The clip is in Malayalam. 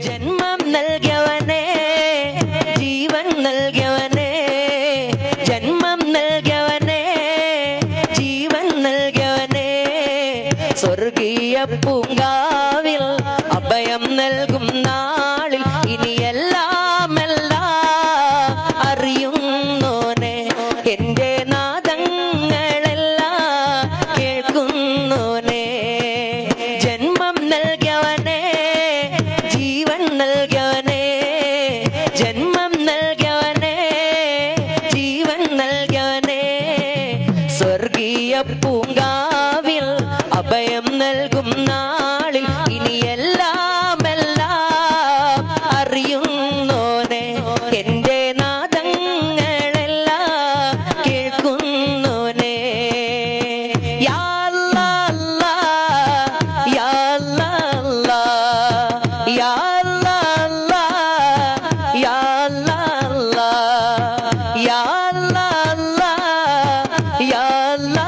ജന്മം നൽകിയവനെ ജീവൻ നൽകിയവനെ ജന്മം നൽകിയവനെ ജീവൻ നൽകിയവനെ സ്വർഗീയ പൂങ്കാവിൽ അഭയം നൽകും നാളിൽ ഇനിയെല്ലാം എല്ലാം അറിയുന്നോനെ എന്റെ നാദങ്ങളെല്ലാം കേൾക്കുന്നോനെ ജന്മം നൽകിയവനെ ജീവൻ നൽകിയവനെ ജന്മം നൽകിയവനെ ജീവൻ നൽകിയവനെ സ്വർഗീയ പൂങ്കാവിൽ അഭയം നൽകും നാളിൽ ഇനിയെല്ലാം എല്ലാം അറിയുന്നോനെ എന്റെ നാദങ്ങളെല്ലാം കേൾക്കുന്നോനെ യാ അല്ലാ യാ അല്ലാ യാ അല്ലാ യാ അല്ലാ യാ അല്ലാ യാ അല്ലാ